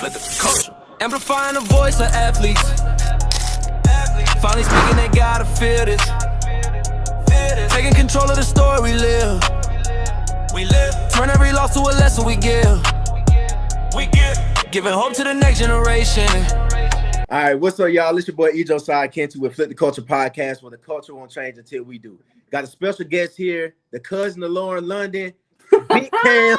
Flip the culture. Amplifying the voice of athletes. Finally speaking, they gotta feel this. Taking control of the story we live. Turn every loss to a lesson we give. Giving hope to the next generation. All right, what's up, y'all? It's your boy Ejo Side Kentu with Flip the Culture podcast, where the culture won't change until we do. Got a special guest here, the cousin of Camryn London, Big Cam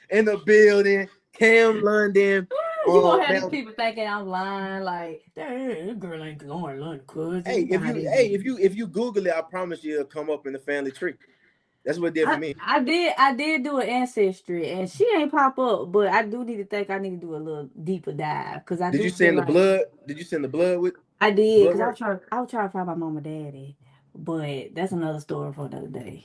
in the building. Camryn London. You gonna have these people thinking I'm lying, like, this girl ain't Camryn London, cousin. Hey, if you Google it, I promise you it'll come up in the family tree. That's what it did for me. I did do an ancestry, and she ain't pop up, but I do need to think I need to do a little deeper dive because I did. You send the blood? Did you send the blood with? I did, because I was trying to find my mom and daddy, but that's another story for another day.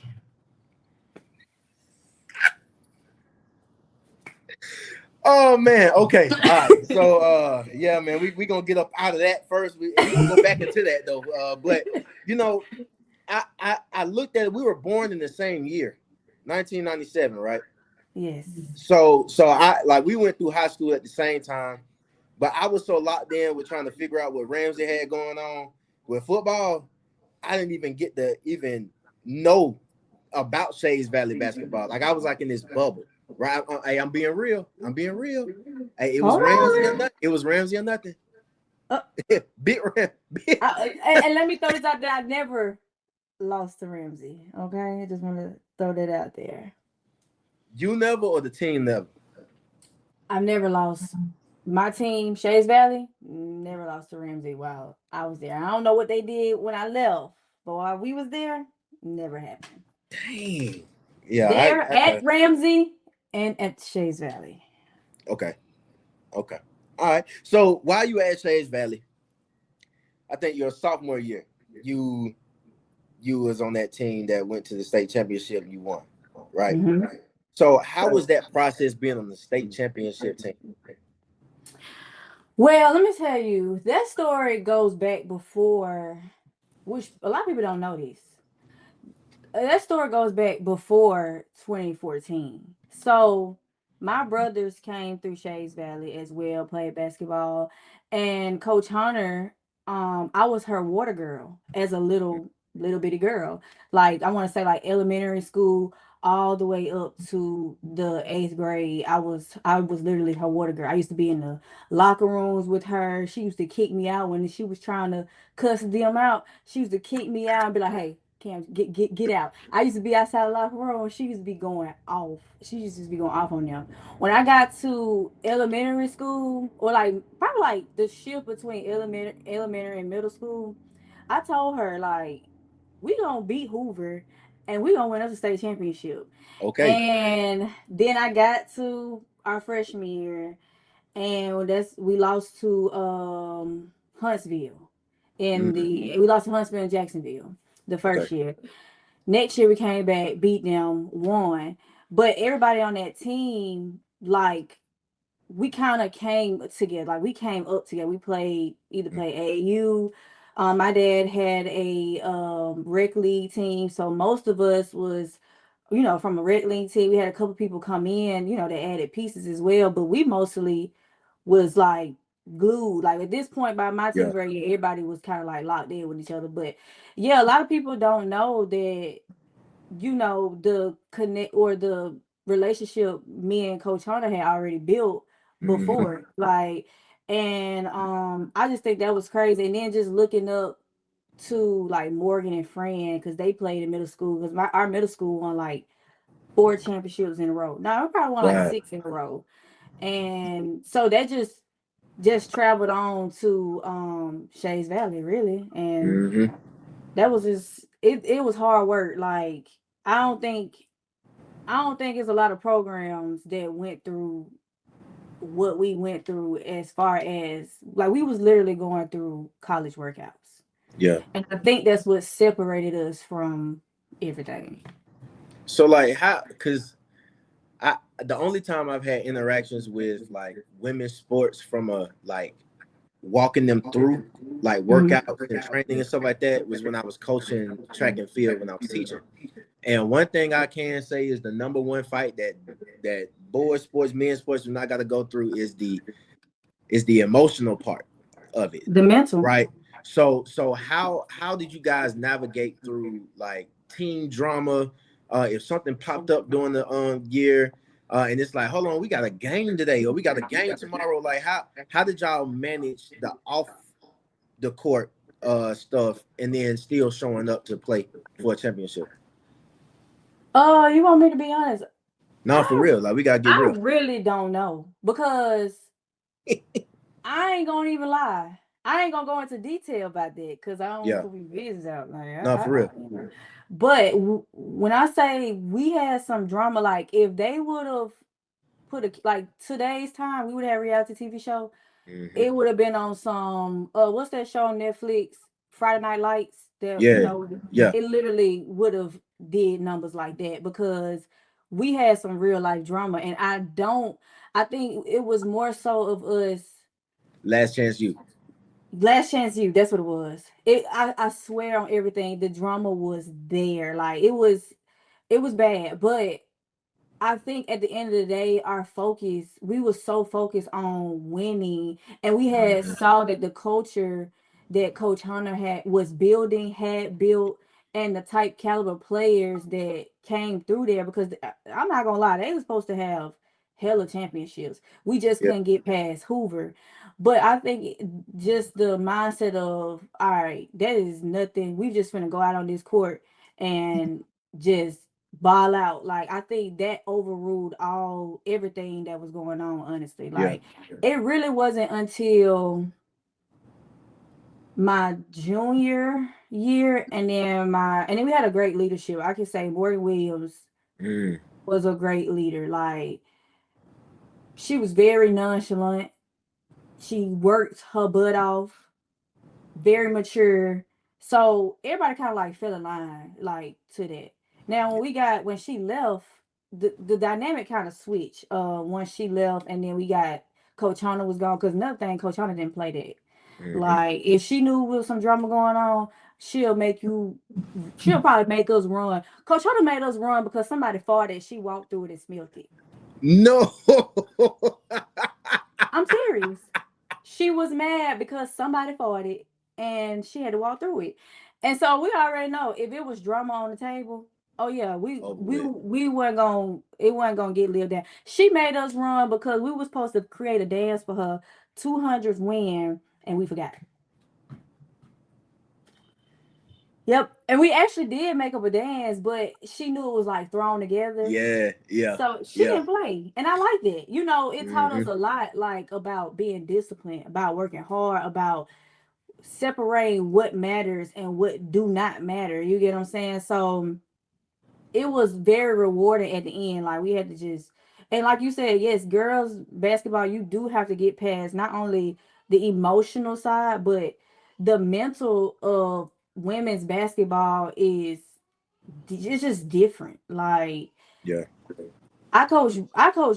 Oh man, okay. All right. So yeah, man, we gonna get up out of that first. We gonna go back into that though. But you know, I looked at it, we were born in the same year, 1997, right? Yes. So I we went through high school at the same time, but I was so locked in with trying to figure out what Ramsey had going on with football. I didn't even get to even know about Shays Valley basketball. Like I was like in this bubble. Right, hey, I'm being real. Hey, it was Ramsey or nothing. It was Ramsey or nothing. Big Ram. And let me throw this out there. I never lost to Ramsey. Okay, I just want to throw that out there. You never, or the team never? I've never lost. My team, Shays Valley, never lost to Ramsey while I was there. I don't know what they did when I left, but while we was there, never happened. Dang. Yeah. There at Ramsey. And at Shays Valley. Okay. All right. So while you at Shays Valley, I think your sophomore year, you was on that team that went to the state championship and you won, right? Mm-hmm. So how was that process being on the state championship team? Well, let me tell you, that story goes back before, which a lot of people don't know this. That story goes back before 2014. So my brothers came through Shays Valley as well, played basketball, and Coach Hunter, I was her water girl as a little bitty girl. Like I want to say like elementary school all the way up to the 8th grade. I was literally her water girl. I used to be in the locker rooms with her. She used to kick me out when she was trying to cuss them out. She used to kick me out and be like, "Hey, Cam, get out." I used to be outside the locker room. She used to be going off. She used to be going off on them. When I got to elementary school, or like probably like the shift between elementary and middle school, I told her like, we gonna beat Hoover and we gonna win us a state championship. Okay. And then I got to our freshman year, and we lost to Huntsville we lost to Huntsville and Jacksonville the first year. Next year we came back, beat them, won. But everybody on that team, like, we kind of came together. Like, we came up together. We played AAU. My dad had a rec league team, so most of us was, from a rec league team. We had a couple people come in, they added pieces as well, but we mostly was like glued. Like at this point, by my 10th grade year, everybody was kind of like locked in with each other. But yeah, a lot of people don't know that, the connect or the relationship me and Coach Hunter had already built before. Like, and I just think that was crazy. And then just looking up to like Morgan and Fran, because they played in middle school, because our middle school won like 4 championships in a row. No, we probably won like 6 in a row. And so that just traveled on to Shays Valley, really. And that was just it was hard work. Like I don't think it's a lot of programs that went through what we went through, as far as like we was literally going through college workouts. Yeah. And I think that's what separated us from everything. So like how, because the only time I've had interactions with like women's sports from a like walking them through like workouts and training and stuff like that was when I was coaching track and field when I was teaching. And one thing I can say is the number one fight that boys sports, men's sports do not got to go through is the It's the emotional part of it, The mental. right? So how did you guys navigate through like team drama? If something popped up during the year, and it's like, hold on, we got a game today, or we got a game tomorrow. Like how did y'all manage the off the court stuff and then still showing up to play for a championship? You want me to be honest? No, for I real. Like we gotta get I real. really don't know because I ain't gonna even lie. I ain't gonna go into detail about that because I don't want to Yeah. put my business out. Like, No, for real. but when I say we had some drama, like if they would have put a like today's time, we would have a reality TV show. Hmm. It would have been on some what's that show on Netflix? Friday Night Lights. That Yeah. Yeah. it literally would have did numbers like that because we had some real life drama, and I think it was more so of us. Last chance you. Last Chance You, that's what it was. I swear on everything, the drama was there. Like it was bad. But I think at the end of the day, our focus, we were so focused on winning, and we had Mhm. saw that the culture that Coach Hunter had built, and the type caliber players that came through there. Because I'm not gonna lie, they were supposed to have hella championships. We just Yeah. couldn't get past Hoover. But I think just the mindset of, all right, that is nothing. We just gonna go out on this court and just ball out. Like I think that overruled everything that was going on, honestly. Yeah. Like it really wasn't until my junior year, and then we had a great leadership. I could say Morgan Williams Mm. was a great leader. Like she was very nonchalant. She worked her butt off, very mature. So everybody kind of like fell in line like to that. Now when she left, the dynamic kind of switched. Once she left, and then we got Coach Hunter was gone because another thing, Coach Hunter didn't play that. Hmm. Like if she knew there was some drama going on, she'll make you. She'll probably make us run. Coach Hunter made us run because somebody farted. She walked through it and smelled it. No. I'm serious. She was mad because somebody farted and she had to walk through it. And so we already know if it was drama on the table, oh yeah, we Over we with. we weren't gonna it wasn't gonna get lived down. She made us run because we were supposed to create a dance for her 200th win and we forgot. Yep. And we actually did make up a dance, but she knew it was like thrown together. Yeah. Yeah. So she Yeah. didn't play. And I liked it. You know, it taught us Hmm. a lot like about being disciplined, about working hard, about separating what matters and what do not matter. You get what I'm saying? So it was very rewarding at the end. Like we had to just, and like you said, yes, girls basketball, you do have to get past not only the emotional side, but the mental of women's basketball is it's just different. Like Yeah. I coach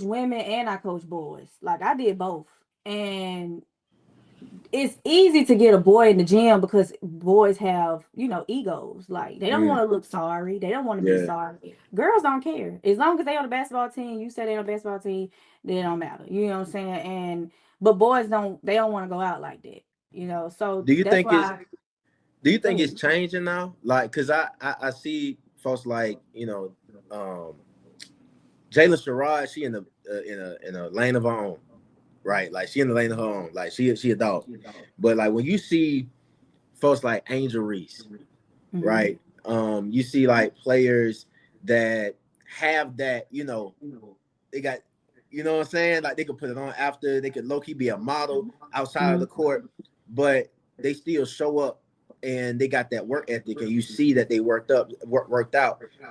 women and I coach boys. Like I did both. And it's easy to get a boy in the gym because boys have, egos. Like they don't Mm. want to look sorry. They don't want to be Yeah. sorry. Girls don't care. As long as they on the basketball team, you say they on the basketball team, they don't matter. You know what I'm saying? And but boys don't want to go out like that. So Do you that's think it's why Do you go think it's ahead. changing now? Like, cause I see folks like um, Jayla Sherrod. She in the in a lane of her own, right? Like she in the lane of her own. Like she a dog. But like when you see folks like Angel Reese, Hmm. right? You see like players that have that, they got, what I'm saying? Like they could put it on after, they could low key be a model outside of Hmm. the court, but they still show up and they got that work ethic, and you see that they worked out.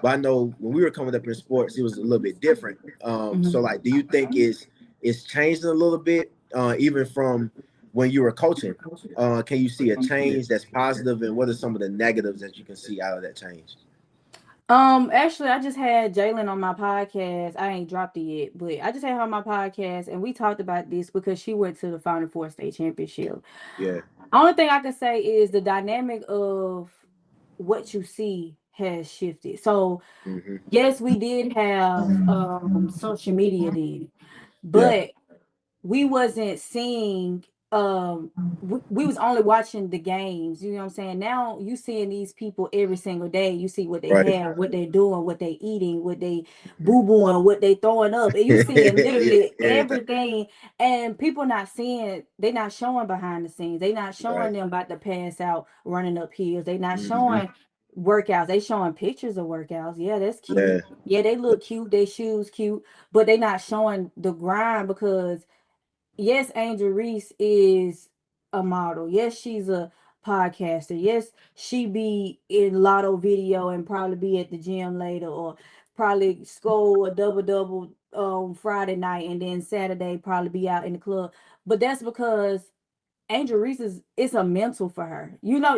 But I know when we were coming up in sports, it was a little bit different. So like, do you think it's changed a little bit, even from when you were coaching? Can you see a change that's positive, and what are some of the negatives that you can see out of that change? Actually, I just had Jalen on my podcast. I ain't dropped it yet, but I just had her on my podcast, and we talked about this because she went to the Final Four state championship. Yeah. Only thing I can say is the dynamic of what you see has shifted. So Hmm. yes, we did have social media then, Yeah. but we wasn't seeing we was only watching the games, you know what I'm saying? Now you seeing these people every single day. You see what they Right. have, what they're doing, what they eating, what they boo-booing, what they throwing up. And you seeing Yeah, literally everything. everything. And people not seeing, they not showing behind the scenes. They not Right. showing them about to pass out running up hills. They not Hmm. showing workouts. They showing pictures of workouts. Yeah, that's cute. Yeah. Yeah, they look cute. Their shoes cute, but they not showing the grind because yes, Angel Reese is a model. Yes, she's a podcaster. Yes, she be in Lotto video and probably be at the gym later or probably score a double double on Friday night and then Saturday probably be out in the club. But that's because Angel Reese is it's a mental for her. You know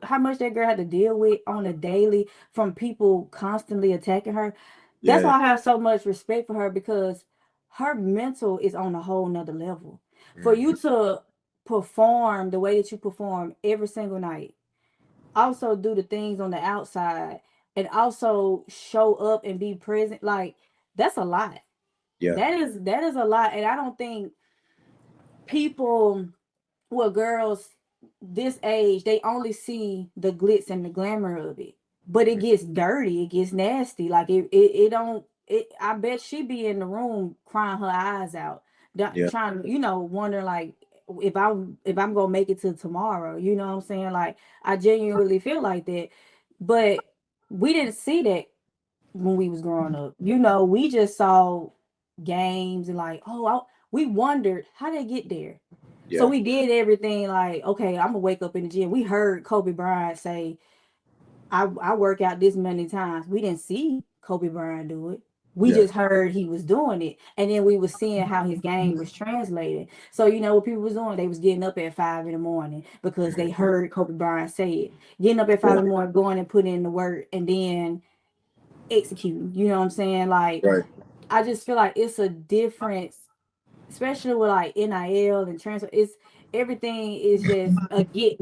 how much that girl had to deal with on a daily from people constantly attacking her. That's Yeah. why I have so much respect for her because her mental is on a whole nother level. For Hmm. you to perform the way that you perform every single night, also do the things on the outside, and also show up and be present, like that's a lot. Yeah. That is a lot, and I don't think people well, girls this age, they only see the glitz and the glamour of it. But it gets dirty, it gets nasty. Like it don't it I bet she be in the room crying her eyes out. Yeah. Trying, wondering like if I'm gonna make it to tomorrow. You know what I'm saying? Like I genuinely feel like that. But we didn't see that when we was growing up. We just saw games and like, we wondered how they get there. So Yeah. we did everything like, okay, I'm gonna wake up in the gym. We heard Kobe Bryant say, I work out this many times. We didn't see Kobe Bryant do it. We Yeah. just heard he was doing it. And then we was seeing how his game was translated. So you know what people was doing? They was getting up at 5 in the morning because they heard Kobe Bryant say it. Getting up at five Yeah. in the morning, going and putting in the work and then executing. You know what I'm saying? Like Right. I just feel like it's a difference, especially with like NIL and transfer. It's everything is just a get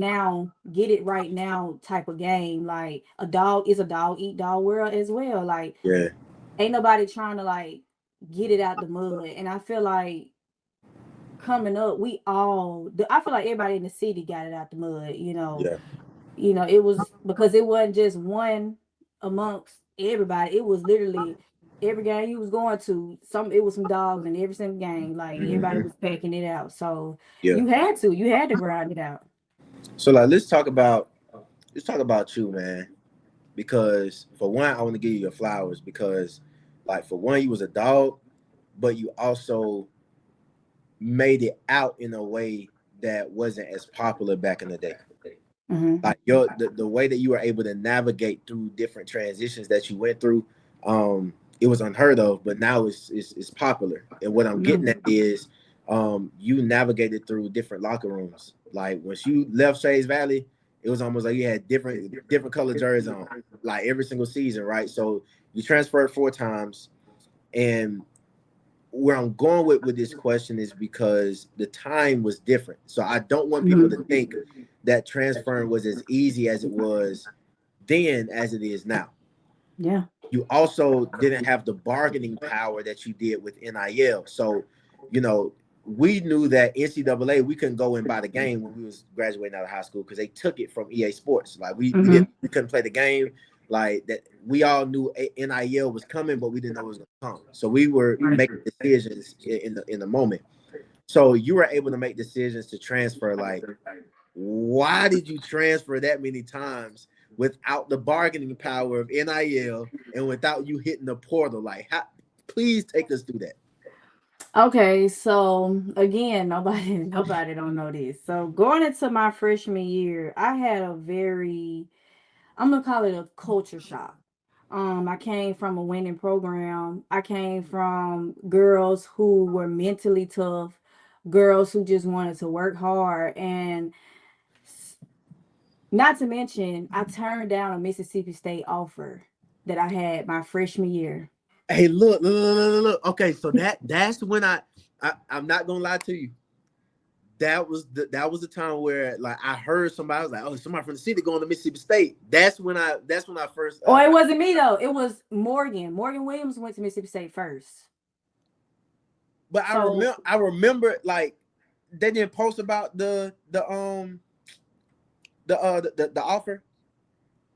it right now type of game. Like a dog is a dog eat dog world as well. Like Yeah. ain't nobody trying to like get it out the mud. And I feel like coming up, I feel like everybody in the city got it out the mud. Yeah. It was because it wasn't just one amongst everybody. It was literally every game you was going to, it was some dogs in every single game. Like everybody Hmm. was packing it out. So Yeah. you had to grind it out. So like, let's talk about you, man. Because for one, I want to give you your flowers because, like, for one, you was a dog, but you also made it out in a way that wasn't as popular back in the day. Hmm. Like the way that you were able to navigate through different transitions that you went through, it was unheard of, but now it's popular. And what I'm getting at is, you navigated through different locker rooms. Like once you left Shays Valley, it was almost like you had different color jerseys on, like every single season, right? So you transferred 4 times, and where I'm going with this question is because the time was different. So I don't want people to think that transferring was as easy as it was then as it is now. Yeah. You also didn't have the bargaining power that you did with NIL. So, you know, we knew that NCAA, we couldn't go and buy the game when we was graduating out of high school because they took it from EA Sports. Like we couldn't play the game. Like that, we all knew NIL was coming, but we didn't know it was going to come. So we were making decisions in the moment. So you were able to make decisions to transfer. Like, why did you transfer that many times without the bargaining power of NIL and without you hitting the portal? Like, please take us through that. Okay, so again, nobody don't know this. So going into my freshman year, I had a very, I'm gonna call it a culture shock. I came from a winning program. I came from girls who were mentally tough, girls who just wanted to work hard, and not to mention, I turned down a Mississippi State offer that I had my freshman year. Hey, look. Okay, so that's when I'm not gonna lie to you. That was the time where like I heard somebody, I was like, oh, somebody from the city going to Mississippi State. That's when I first Oh, it wasn't me though. It was Morgan. Morgan Williams went to Mississippi State first. But I remember like they didn't post about the offer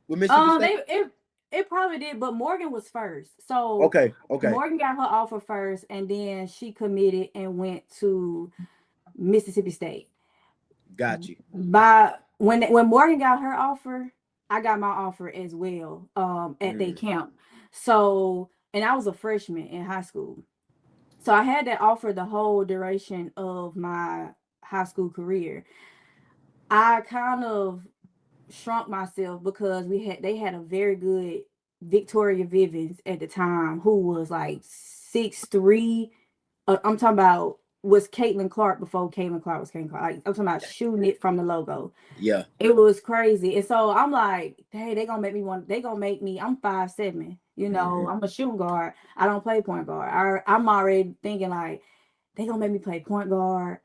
with Mississippi State. It probably did, but Morgan was first. So Okay. Morgan got her offer first, and then she committed and went to Mississippi State. Got you. By when Morgan got her offer, I got my offer as well at their camp. So, and I was a freshman in high school. So I had that offer the whole duration of my high school career. I kind of shrunk myself because they had a very good Victoria Vivens at the time who was like 6'3". I'm talking about was Caitlin Clark before Caitlin Clark was Caitlin Clark. Like, I'm talking about shooting it from the logo. Yeah. It was crazy. And so I'm like, hey, they gonna make me, I'm 5'7", you know, I'm a shooting guard. I don't play point guard. I'm already thinking like, they gonna make me play point guard.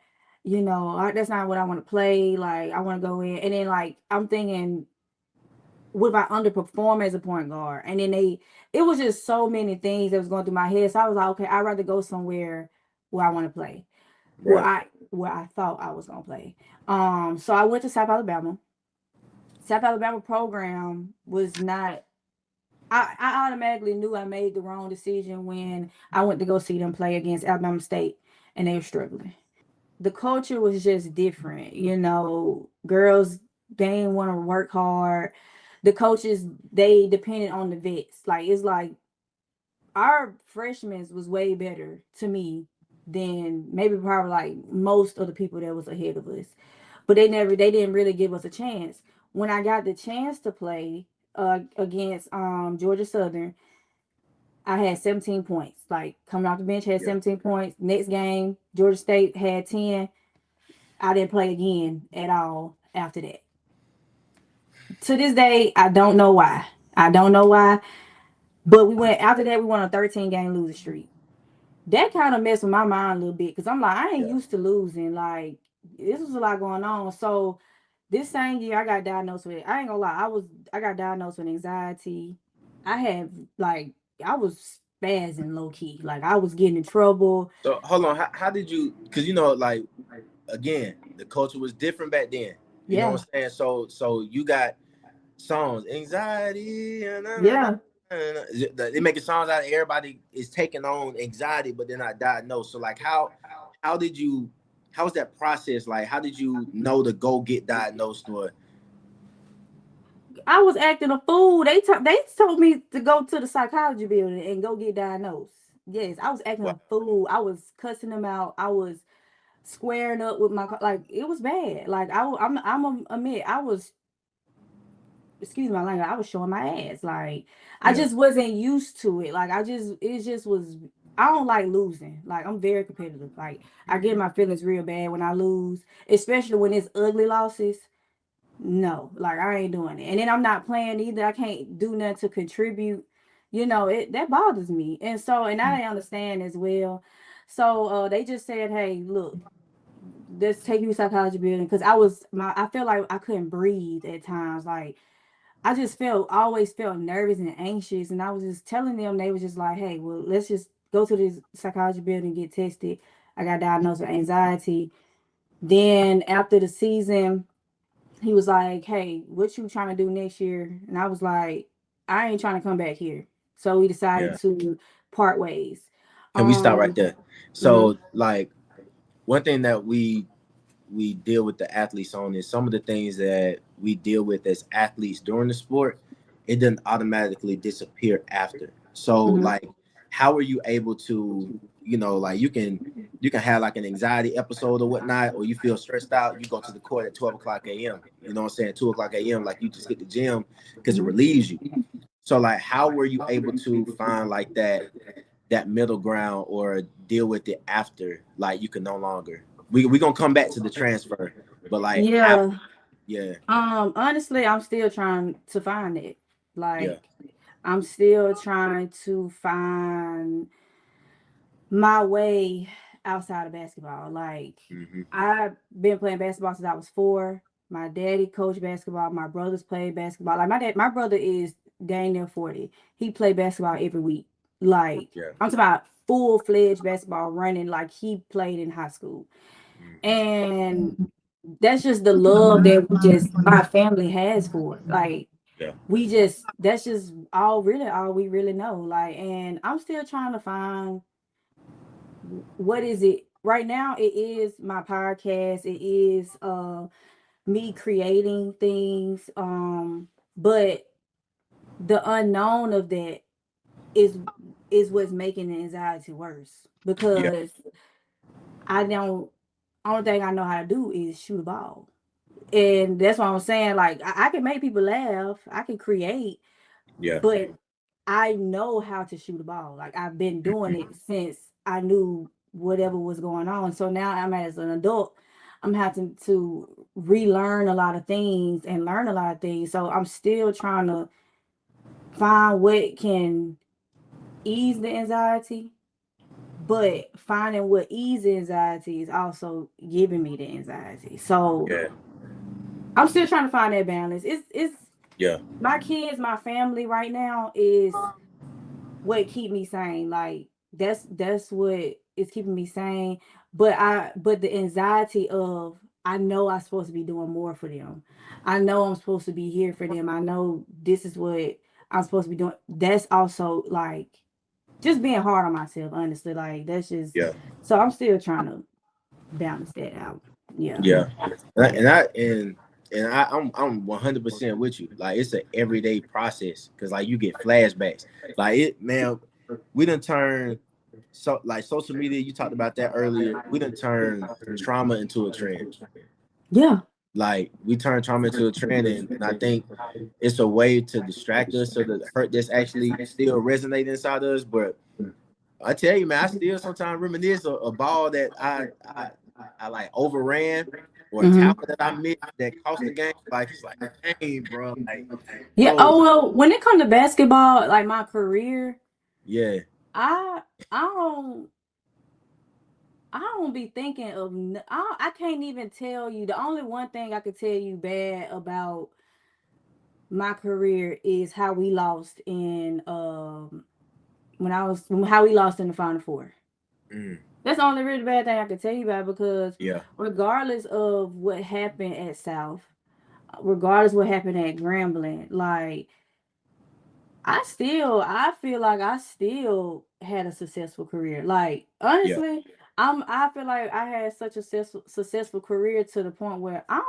You know, that's not what I want to play. Like, I want to go in. And then like, I'm thinking, what if I underperform as a point guard? And then it was just so many things that was going through my head. So I was like, okay, I'd rather go somewhere where I want to play. Right. Where I thought I was gonna play. So I went to South Alabama. South Alabama program was not. I automatically knew I made the wrong decision when I went to go see them play against Alabama State, and they were struggling. The culture was just different, you know. Girls, they didn't want to work hard. The coaches, they depended on the vets. Like, it's like our freshmen was way better to me than maybe probably like most of the people that was ahead of us. But they didn't really give us a chance. When I got the chance to play against Georgia Southern, I had 17 points. Like, coming off the bench, had 17 points. Next game, Georgia State had 10. I didn't play again at all after that. To this day, I don't know why. I don't know why. But we went after that. We went on a 13-game losing streak. That kind of messed with my mind a little bit because I'm like, I ain't used to losing. Like, this was a lot going on. So this same year, I got diagnosed with it. I ain't gonna lie, I got diagnosed with anxiety. I had like I was spazzing low key. Like, I was getting in trouble. So hold on, how did you? Because you know, like again, the culture was different back then. You know what I'm saying? So you got songs, anxiety, Yeah. they making songs out of everybody is taking on anxiety, but they're not diagnosed. So like, how did you? How was that process? Like, how did you know to go get diagnosed? Or I was acting a fool. They told me to go to the psychology building and go get diagnosed. Yes, I was acting a fool. I was cussing them out. I was squaring up with my like it was bad. Like, I'm admit I was, excuse my language, I was showing my ass. Like, I just wasn't used to it. Like, it just was. I don't like losing. Like, I'm very competitive. Like, I get my feelings real bad when I lose, especially when it's ugly losses. No, like, I ain't doing it. And then I'm not playing either. I can't do nothing to contribute. You know, that bothers me. And so, and I didn't understand as well. So they just said, hey, look, let's take you to psychology building, because I felt like I couldn't breathe at times. Like, I just always felt nervous and anxious. And I was just telling them, they was just like, hey, well, let's just go to this psychology building and get tested. I got diagnosed with anxiety. Then after the season, he was like, hey, what you trying to do next year? And I was like, I ain't trying to come back here. So we decided to part ways. can we stop right there? So Mhm. like, one thing that we deal with the athletes on is some of the things that we deal with as athletes during the sport, it doesn't automatically disappear after. So Mhm. like, how are you able to, you know, like you can have like an anxiety episode or whatnot, or you feel stressed out, you go to the court at 12 o'clock a.m., you know what I'm saying, 2 o'clock a.m., like you just hit the gym because it Mhm. relieves you. So like, how were you able to find like that middle ground or deal with it after, like you can no longer, we gonna come back to the transfer, but like after, Yeah. yeah, Honestly, I'm still trying to find it. yeah, Like, I'm still trying to find my way outside of basketball. Like, mm-hmm. I've been playing basketball since I was 4. My daddy coached basketball. My brothers played basketball. Like, my brother is dang near 40. He played basketball every week. Like, Yeah, I'm talking about full-fledged basketball running like he played in high school. And that's just the love that my family has for it. Like that's just all we really know. Like, and I'm still trying to find what is it right now. It is my podcast. It is me creating things. But the unknown of that is what's making the anxiety worse, because I don't only thing I know how to do is shoot a ball. And that's what I'm saying. Like, I can make people laugh, I can create, but I know how to shoot a ball. Like, I've been doing it since I knew whatever was going on. So now I'm as an adult, I'm having to relearn a lot of things and learn a lot of things. So I'm still trying to find what can ease the anxiety, but finding what ease anxiety is also giving me the anxiety. So I'm still trying to find that balance. It's my kids, my family right now is what keep me sane. Like, that's what is keeping me sane. But the anxiety of, I know I'm supposed to be doing more for them. I know I'm supposed to be here for them. I know this is what I'm supposed to be doing. That's also like just being hard on myself, honestly. Like, that's just so I'm still trying to balance that out. Yeah. I'm 100% with you. Like, it's an everyday process, because like you get flashbacks. Like, it, man, we done turn like social media. You talked about that earlier. We done turn trauma into a trend. Yeah. Like, we turn trauma into a trend, and I think it's a way to distract us, so the hurt that's actually still resonating inside us. But I tell you, man, I still sometimes reminisce a ball that I like overran, or a Mhm. tackle that I missed that cost the game. Like, it's like, dang, bro. Like, Yeah. oh Oh well, when it comes to basketball, like my career, yeah, I I don't I don't be thinking of I can't even tell you. The only one thing I could tell you bad about my career is how we lost in how we lost in the Final Four. That's the only really bad thing I could tell you about, because regardless of what happened at South, regardless what happened at Grambling, like I feel like I still had a successful career. Like, honestly, I feel like I had such a successful career to the point where I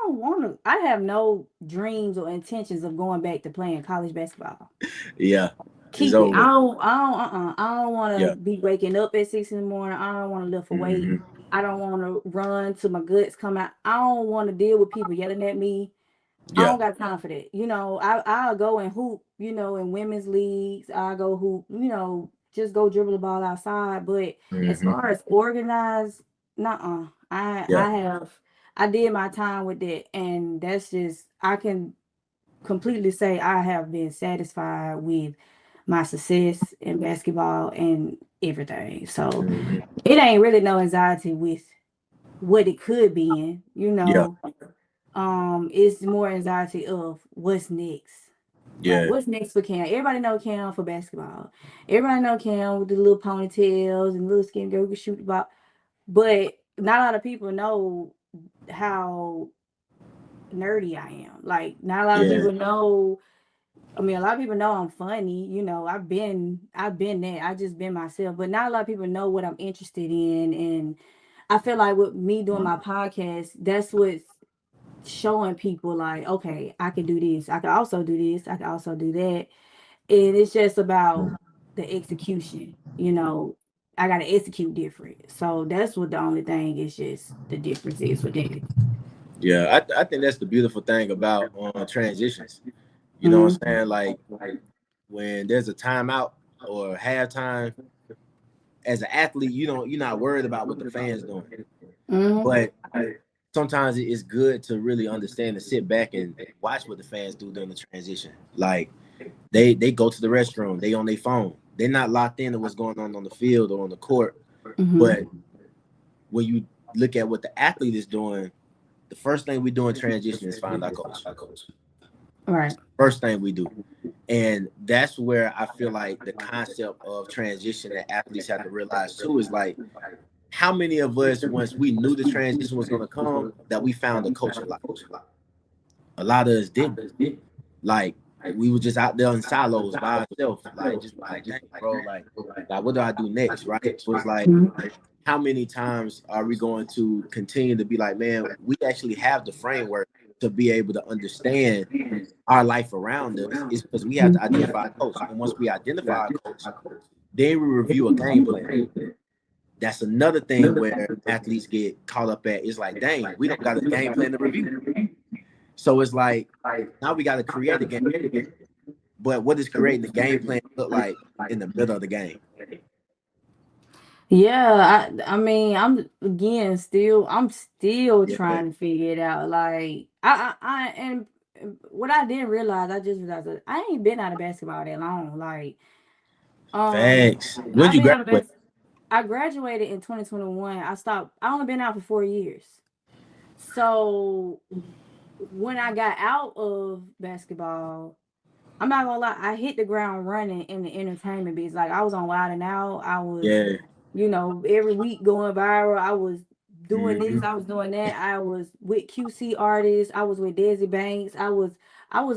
have no dreams or intentions of going back to playing college basketball. it's Keep it. over. I don't want to be waking up at 6 in the morning. I don't want to lift a weight. I don't want to run till my guts come out. I don't want to deal with people yelling at me. I don't got time for that. I'll go and hoop, in women's leagues. I'll go hoop, just go dribble the ball outside. But as far as organized, nuh-uh. I did my time with that, and that's just, I can completely say I have been satisfied with my success in basketball and everything. So it ain't really no anxiety with what it could be in. It's more anxiety of what's next. Like, what's next for Cam? Everybody know Cam for basketball. Everybody know Cam with the little ponytails and little skin girl who can shoot the ball. But not a lot of people know how nerdy I am. Like, not a lot of people know. I mean, a lot of people know I'm funny. I've been there. I just been myself. But not a lot of people know what I'm interested in. And I feel like with me doing my podcast, that's what's showing people, like, okay, I can do this. I can also do this. I can also do that. And it's just about the execution. I got to execute different. So that's what the only thing is, just the difference is with that. I think that's the beautiful thing about transitions. You know what Mm-hmm. I'm saying? Like, when there's a timeout or halftime, as an athlete, you're not worried about what the fans doing. Mm-hmm. But sometimes it's good to really understand and sit back and watch what the fans do during the transition. Like, they go to the restroom, they on their phone, they're not locked into what's going on the field or on the court. Mm-hmm. But when you look at what the athlete is doing, the first thing we do in transition is find our coach. Right. First thing we do. And that's where I feel like the concept of transition that athletes have to realize too is like, how many of us, once we knew the transition was going to come, that we found a coach in life? A lot of us didn't. Like, we were just out there in silos by ourselves, like just like, dang, bro, like what do I do next, right? It was like, Mhm. how many times are we going to continue to be like, man, we actually have the framework to be able to understand our life around us? Is because we have to identify a coach, and once we identify a coach, then we review a game plan. That's another thing where athletes get caught up at. It's like, dang, we don't got a game plan to review. So it's like, now we got to create a game plan. But what does creating the game plan look like in the middle of the game? Yeah, I mean, I'm still Yeah, trying to figure it out. Like and what I didn't realize, I just realized that I ain't been out of basketball that long. Like, facts. When I've did you been out of graduate? I graduated in 2021. I only been out for 4 years. So when I got out of basketball, I'm not gonna lie, I hit the ground running in the entertainment business. Like I was on Wild and Out. I was, Yeah. every week going viral. I was doing Mm-hmm. this, I was doing that. I was with QC artists. I was with Desi Banks. I was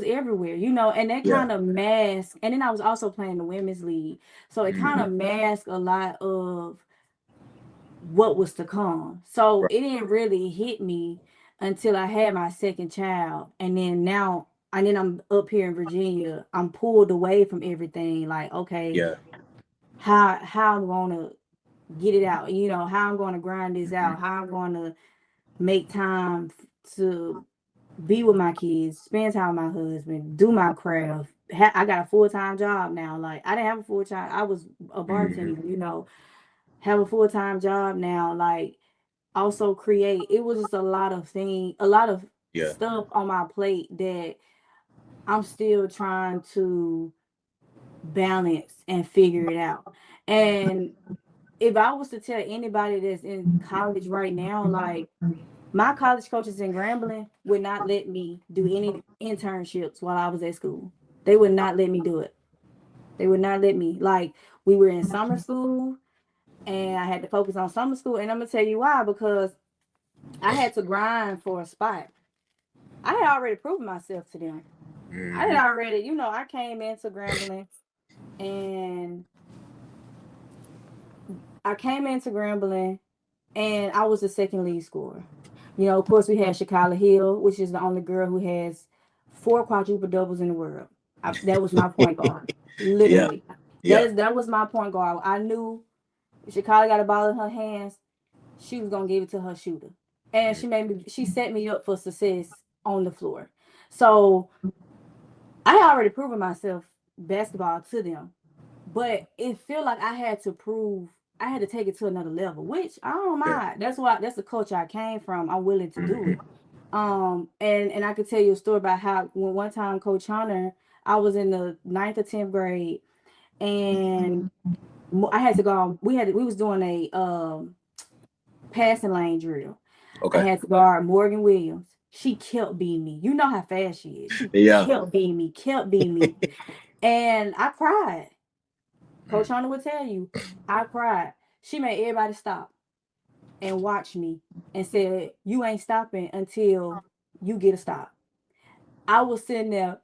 everywhere, and that Yeah. kind of masked. And then I was also playing the women's league, so it kind Mm-hmm. of masked a lot of what was to come. So Right. it didn't really hit me until I had my second child. And then I'm up here in Virginia. I'm pulled away from everything. Like, okay, Yeah. how I'm gonna get it out, how I'm gonna grind this out, how I'm gonna make time to be with my kids, spend time with my husband, do my craft. I got a full-time job now. Like I didn't have a full-time, I was a Mm-hmm. bartender, have a full-time job now. Like also create. It was just a lot of things, a lot of Yeah. stuff on my plate that I'm still trying to balance and figure it out. And if I was to tell anybody that's in college right now, like my college coaches in Grambling would not let me do any internships while I was at school. They would not let me do it. They would not let me. Like we were in summer school and I had to focus on summer school. And I'm gonna tell you why, because I had to grind for a spot. I had already proven myself to them. I had Mm-hmm. already, I came into Grambling and I was the second lead scorer. Of course, we had Shakila Hill, which is the only girl who has 4 quadruple doubles in the world. That was my point guard, Yeah. literally. Yeah. That was my point guard. I knew if Shakila got a ball in her hands, she was gonna give it to her shooter, and she set me up for success on the floor. So I had already proven myself basketball to them, but it felt like I had to take it to another level, which I don't Yeah. mind. That's the culture I came from. I'm willing to do Mm-hmm. it. And I could tell you a story about how when one time Coach Hunter, I was in the ninth or 10th grade, and I had to go on. We was doing a passing lane drill. I Okay. had to guard Morgan Williams. She kept beating me. You know how fast she is. She Yeah. kept beating me, and I cried. Coach Hunter would tell you, I cried. She made everybody stop and watch me and said, "You ain't stopping until you get a stop." I was sitting there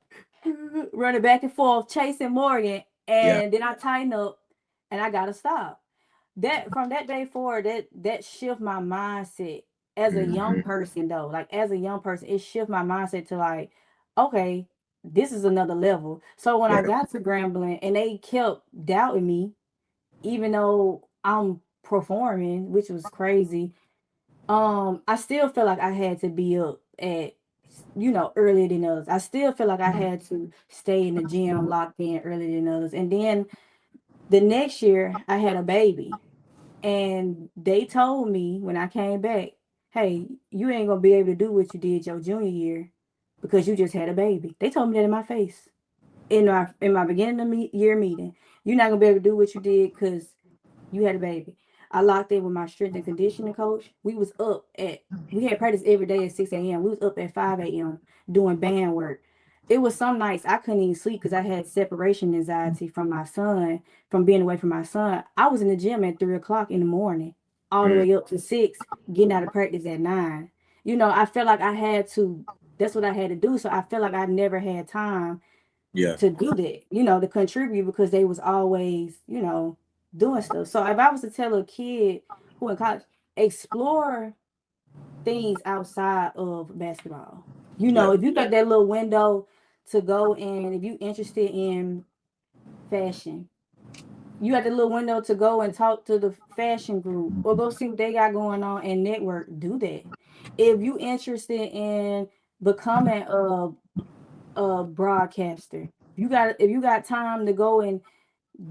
running back and forth, chasing Morgan, Yeah. and then I tighten up and I got to stop. That from that day forward, that shift my mindset as a young Mm-hmm. person though. Like as a young person, it shift my mindset to like, okay, this is another level. So when I Yeah. got to Grambling and they kept doubting me, even though I'm performing, which was crazy, I still feel like I had to be up at earlier than others. I still feel like I had to stay in the gym locked in earlier than others. And then the next year I had a baby and they told me when I came back, hey, you ain't gonna be able to do what you did your junior year because you just had a baby. They told me that in my face in my beginning of year meeting. You're not gonna be able to do what you did because you had a baby. I locked in with my strength and conditioning coach. We had practice every day at 6 a.m. We was up at 5 a.m. doing band work. it was some nights I couldn't even sleep because I had separation anxiety from my son, from being away from my son. I was in the gym at 3 o'clock in the morning, all the Mm, way up to 6, getting out of practice at 9. I felt like I had to, that's what I had to do. So I felt like I never had time yeah, to do that, to contribute because they was always, doing stuff. So if I was to tell a kid who in college, explore things outside of basketball. yeah, If you got that little window to go and if you interested in fashion, you got the little window to go and talk to the fashion group or go see what they got going on and network, do that. If you interested in becoming a broadcaster, if you got time to go and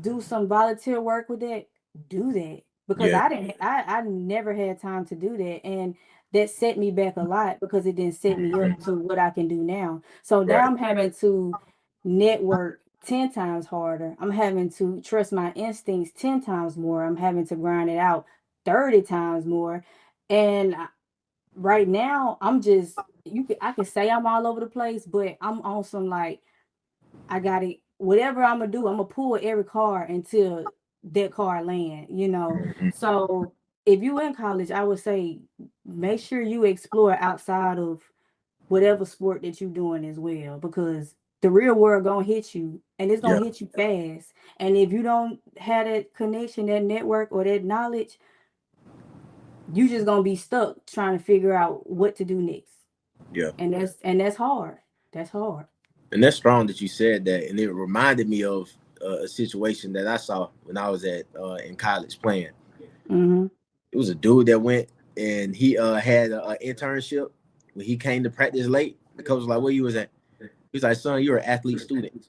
do some volunteer work with that, do that. Because yeah, I never had time to do that. And that set me back a lot because it didn't set me up to what I can do now. So now right, I'm having to network 10 times harder. I'm having to trust my instincts 10 times more. I'm having to grind it out 30 times more. And right now I'm just I can say I'm all over the place, but I'm on some like I got it. Whatever I'm gonna do, I'm gonna pull every card until that card land. mhm, So if you in college, I would say make sure you explore outside of whatever sport that you're doing as well, because the real world gonna hit you, and it's yeah, gonna hit you fast. And if you don't have that connection, that network, or that knowledge, you just gonna be stuck trying to figure out what to do next. yeah. And that's hard. That's hard. And that's strong that you said that, and it reminded me of a situation that I saw when I was at in college playing. Mm-hmm. It was a dude that went and he had an internship. When he came to practice late, the coach was like, "Where you was at?" He was like, "Son, you're an athlete student.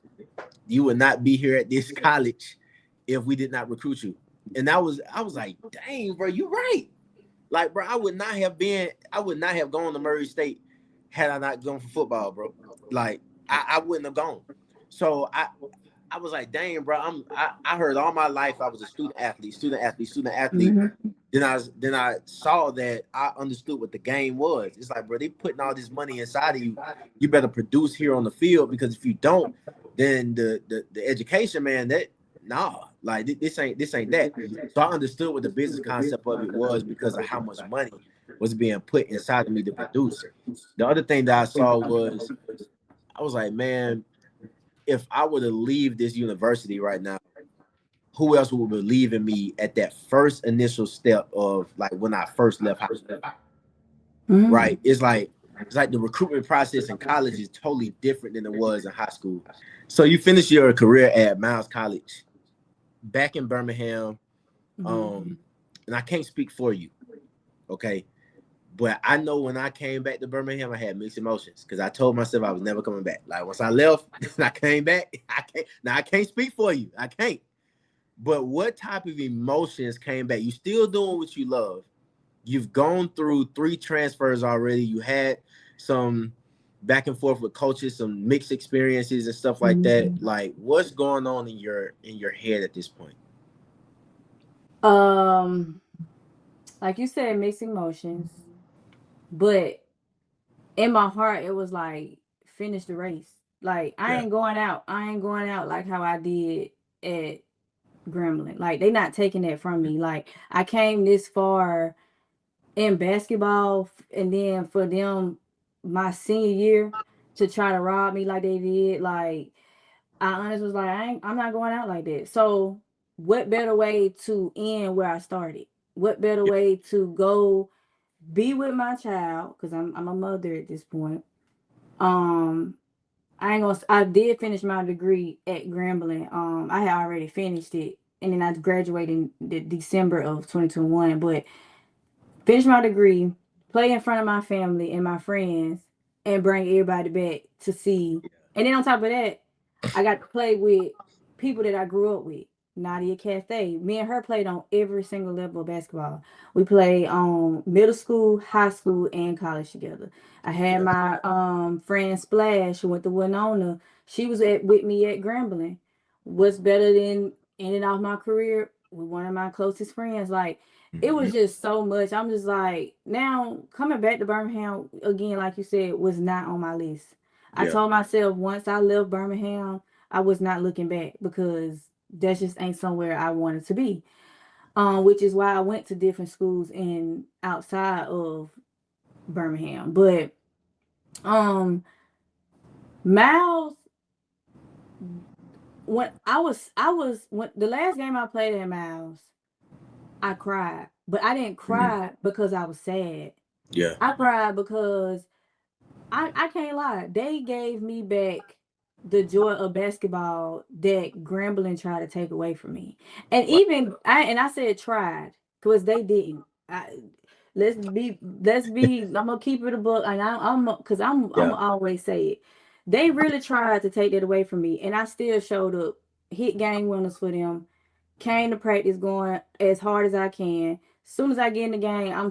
You would not be here at this college if we did not recruit you." And I was like, "Dang, bro, you're right." Like, bro, I would not have gone to Murray State had I not gone for football, bro. Like, I wouldn't have gone. So I was like, dang, bro, I heard all my life I was a student athlete, student athlete, student athlete. Mm-hmm. Then I saw that I understood what the game was. It's like, bro, they putting all this money inside of you. You better produce here on the field, because if you don't, then the education, man, that nah, like this ain't that. So I understood what the business concept of it was because of how much money was being put inside of me to produce. The other thing that I saw was I was like, man, if I were to leave this university right now, who else would believe in me at that first initial step of like when I first left high school? Mm-hmm. Right? It's like the recruitment process in college is totally different than it was in high school. So you finish your career at Miles College back in Birmingham, Mm-hmm. um, and I can't speak for you, okay? But I know when I came back to Birmingham, I had mixed emotions because I told myself I was never coming back. Like once I left, and I came back. I can't. Now I can't speak for you. I can't. But what type of emotions came back? You still doing what you love. You've gone through 3 transfers already. You had some back and forth with coaches, some mixed experiences and stuff like that. Mm-hmm. Like, what's going on in your head at this point? Um, like you said, mixed emotions, but in my heart, it was like finish the race. Like I Yeah, ain't going out. I ain't going out like how I did at Gremlin. Like they not taking that from me. Like I came this far in basketball, and then for them, my senior year to try to rob me like they did. Like I honestly was like, I'm not going out like that. So what better way to end where I started? What better yeah, way to go be with my child? Because I'm a mother at this point. Um, I ain't gonna. I did finish my degree at Grambling. I had already finished it, and then I graduated in the December of 2021. But finish my degree, play in front of my family and my friends, and bring everybody back to see. And then on top of that, I got to play with people that I grew up with. Nadia Cathay. Me and her played on every single level of basketball. We played on middle school, high school, and college together. I had yeah, my friend Splash who went to Winona. She was with me at Grambling. What's better than ending off my career with one of my closest friends? Like it mhm, was just so much. I'm just like, now coming back to Birmingham again, like you said, was not on my list. I told myself once I left Birmingham, I was not looking back because that just ain't somewhere I wanted to be. Which is why I went to different schools in outside of Birmingham. But Miles, when the last game I played at Miles, I cried. But I didn't cry because I was sad. Yeah. I cried because I can't lie. They gave me back the joy of basketball that Grambling tried to take away from me. And Wow. even I said tried because they didn't. Let's be I'm gonna keep it a book and I'm because I'm Yeah. gonna always say it. They really tried to take it away from me and I still showed up, hit game winners for them, came to practice going as hard as I can. Soon as I get in the game, I'm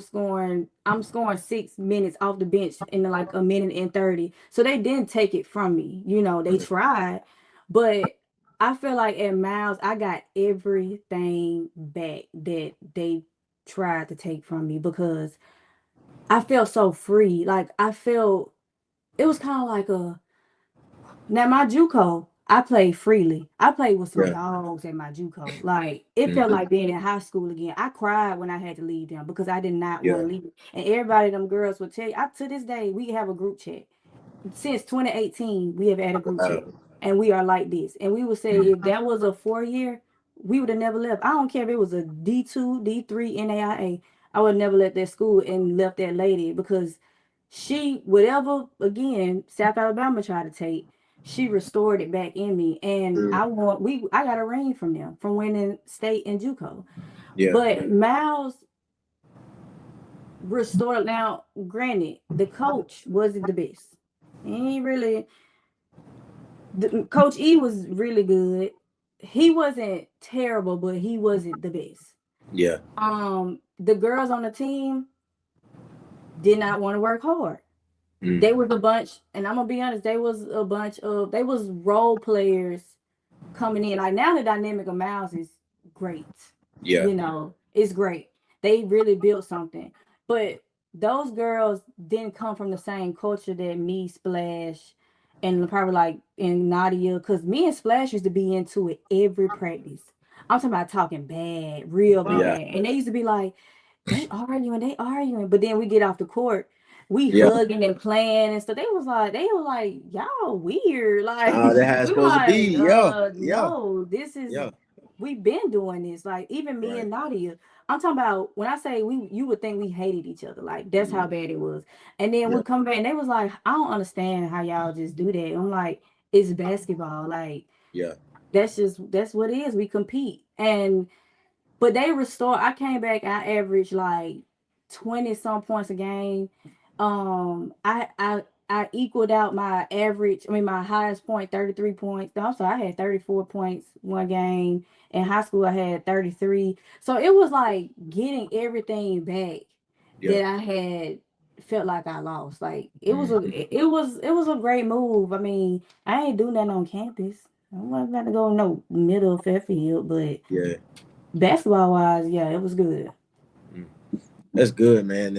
scoring 6 minutes off the bench in like a minute and 30. So they didn't take it from me. They tried. But I feel like at Miles, I got everything back that they tried to take from me because I felt so free. Like I felt it was kind of like a now my JUCO, I played freely. I played with some Yeah. dogs at my JUCO. Like it felt Mhm. like being in high school again. I cried when I had to leave them because I did not want Yeah. to leave. And everybody, them girls would tell you. To this day, we have a group chat. Since 2018, we have had a group chat, and we are like this. And we would say if that was a 4 year, we would have never left. I don't care if it was a D2, D3, NAIA. I would never left that school and left that lady because she whatever again South Alabama tried to take, she restored it back in me, and Mm. I got a ring from them from winning state and JUCO. Yeah. But Miles restored. Now, granted, the coach wasn't the best. He really, Coach E was really good. He wasn't terrible, but he wasn't the best. Yeah. The girls on the team did not want to work hard. Mm. They was a bunch, and I'm gonna be honest, they was role players coming in. Like now the dynamic of Miles is great. Yeah. It's great. They really built something. But those girls didn't come from the same culture that me, Splash, and probably like in Nadia, because me and Splash used to be into it every practice. I'm talking about talking bad, real Yeah. bad. And they used to be like, they arguing. But then we get off the court, we Yeah. hugging and playing and stuff. They was like, y'all weird. Like That how it's we supposed to be. like, Yeah. Yeah. no, this is Yeah. we've been doing this. Like even me Right. and Nadia. I'm talking about when I say you would think we hated each other. Like that's how bad it was. And then Yeah. we come back and they was like, I don't understand how y'all just do that. I'm like, it's basketball. Like Yeah. that's what it is. We compete. But they restore. I came back. I averaged like 20 some points a game. I equaled out my average. I mean, my highest point, 33 points. No, I'm sorry, I had 34 points one game. In high school, I had 33. So it was like getting everything back Yeah. that I had felt like I lost. Like Mhm. it was a great move. I mean, I ain't do nothing on campus. I wasn't about to go no middle of Fairfield, but Yeah. basketball wise, yeah, it was good. Mm. That's good, man.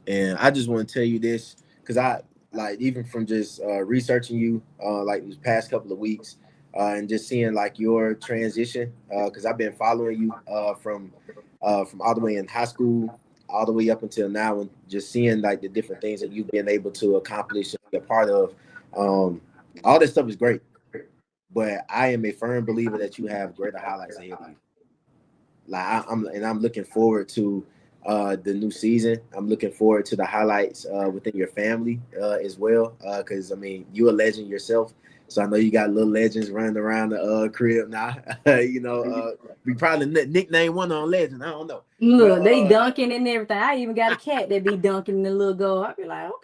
And I just want to tell you this because I like even from just researching you like these past couple of weeks and just seeing like your transition because I've been following you from all the way in high school all the way up until now and just seeing like the different things that you've been able to accomplish and be a part of. Um, all this stuff is great, but I am a firm believer that you have greater highlights ahead of you. Like I'm looking forward to the new season. I'm looking forward to the highlights within your family as well. Because I mean, you're a legend yourself, so I know you got little legends running around the crib now. We probably nickname one on legend. I don't know, but Look, they dunking and everything. I even got a cat that be dunking in the little goal. I be like, okay,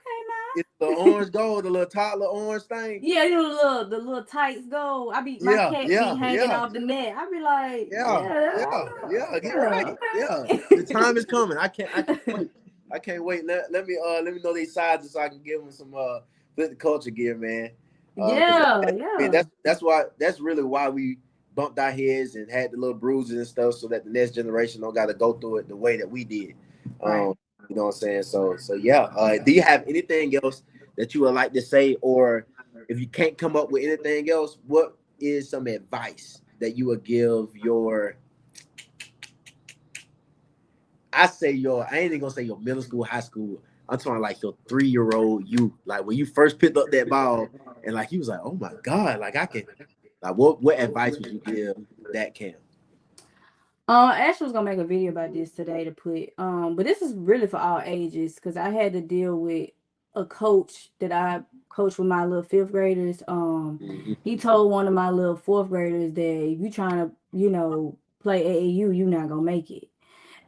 it's the orange gold, the little toddler orange thing. yeah, the little tights go. My Yeah, cat be yeah, hanging yeah. off the net. I be like, Yeah, yeah, yeah, yeah. Get yeah, right. Yeah, the okay. time is coming. I can't wait. I can't wait. Let me know these sizes so I can give them some fit the culture gear, man. Because Yeah, I mean yeah, that's really why we bumped our heads and had the little bruises and stuff, so that the next generation don't got to go through it the way that we did. right. You know what I'm saying? So yeah. Do you have anything else that you would like to say, or if you can't come up with anything else, what is some advice that you would give your, I ain't even gonna say your middle school, high school. I'm talking like your 3-year-old you, like when you first picked up that ball and like he was like, oh my God, like I can, like what advice would you give that Cam? Ashley was gonna make a video about this today to put, but this is really for all ages because I had to deal with a coach that I coached with my little fifth graders. He told one of my little fourth graders that if you trying to, play AAU, you not gonna make it,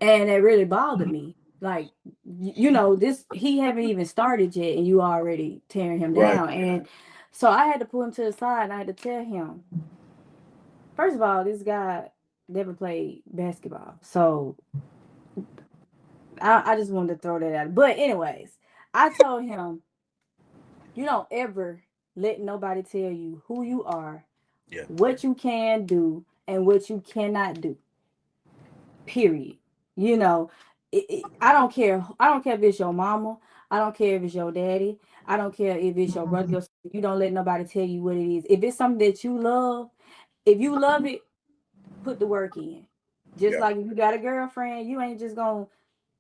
and that really bothered me. Like, this he haven't even started yet, and you already tearing him Right. down, and so I had to pull him to the side and I had to tell him, first of all, this guy never played basketball. So I just wanted to throw that out. But anyways, I told him, you don't ever let nobody tell you who you are, Yeah. what you can do, and what you cannot do. Period. You know, I don't care. I don't care if it's your mama. I don't care if it's your daddy. I don't care if it's your brother. Your sister. You don't let nobody tell you what it is. If it's something that you love, if you love it, put the work in. Just Yeah. like if you got a girlfriend, you ain't just gonna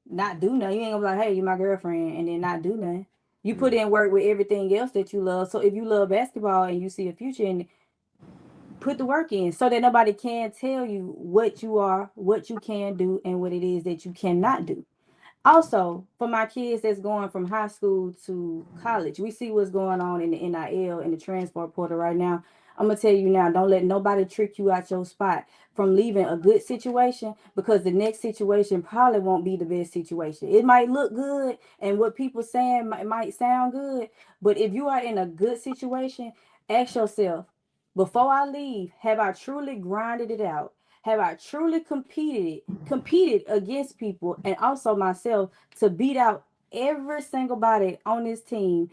not do nothing. You ain't gonna be like, hey, you're my girlfriend, and then not do nothing. You put in work with everything else that you love. So if you love basketball and you see a future in it, put the work in so that nobody can tell you what you are, what you can do, and what it is that you cannot do. Also, for my kids that's going from high school to college, we see what's going on in the NIL and the transport portal right now. I'm gonna tell you now, don't let nobody trick you out your spot from leaving a good situation because the next situation probably won't be the best situation. It might look good and what people saying might sound good, but if you are in a good situation, ask yourself, before I leave, have I truly grinded it out? Have I truly competed against people and also myself to beat out every single body on this team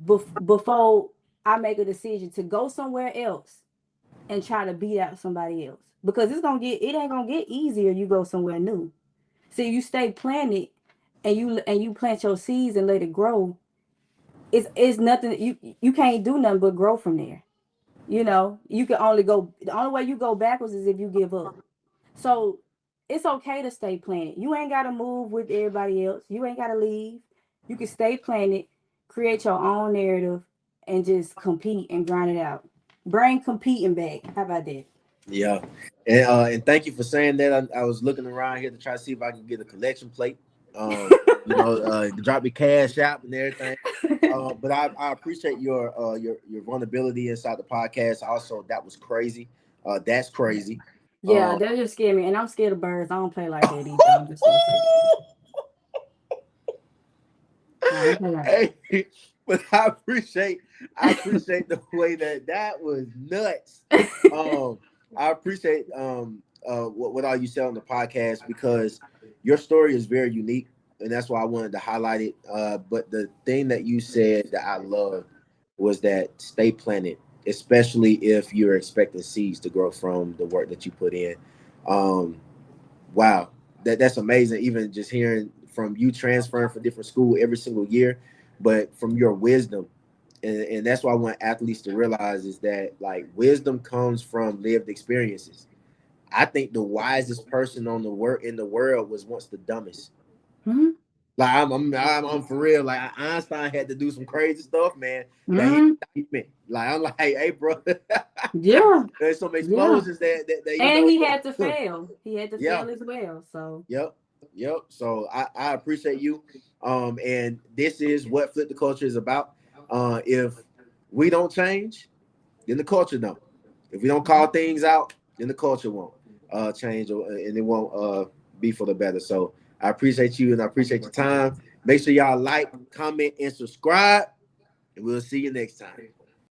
before I make a decision to go somewhere else and try to beat out somebody else? Because it ain't gonna get easier. You go somewhere new. See, you stay planted and you plant your seeds and let it grow. It's nothing. You can't do nothing but grow from there. You can only go. The only way you go backwards is if you give up. So it's okay to stay planted. You ain't got to move with everybody else. You ain't got to leave. You can stay planted, create your own narrative, and just compete and grind it out. Bring competing back. How about that? Yeah, and thank you for saying that. I was looking around here to try to see if I can get a collection plate. Drop your cash out and everything. But I appreciate your vulnerability inside the podcast. Also, that was crazy. That's crazy. Yeah, that just scared me, and I'm scared of birds. I don't play like that either. I'm just gonna say that. I don't play like that. Hey, but I appreciate the way that was nuts. I appreciate what all you said on the podcast because your story is very unique, and that's why I wanted to highlight it. But the thing that you said that I loved was that stay planted, especially if you're expecting seeds to grow from the work that you put in. Wow, that's amazing. Even just hearing from you transferring from different school every single year, but from your wisdom. And that's what I want athletes to realize is that like wisdom comes from lived experiences. I think the wisest person in the world was once the dumbest. Mm-hmm. Like I'm for real. Like Einstein had to do some crazy stuff, man. That Mm-hmm. he meant. Like I'm like, hey, bro. Yeah. There's some Yeah. explosions that And he had to fail. He had to Yeah. fail as well. So Yep. So I appreciate you. And this is what Flip the Culture is about. If we don't change, then the culture don't. If we don't call things out, then the culture won't change and it won't be for the better. So I appreciate you and I appreciate your time. Make sure y'all like, comment, and subscribe, and we'll see you next time.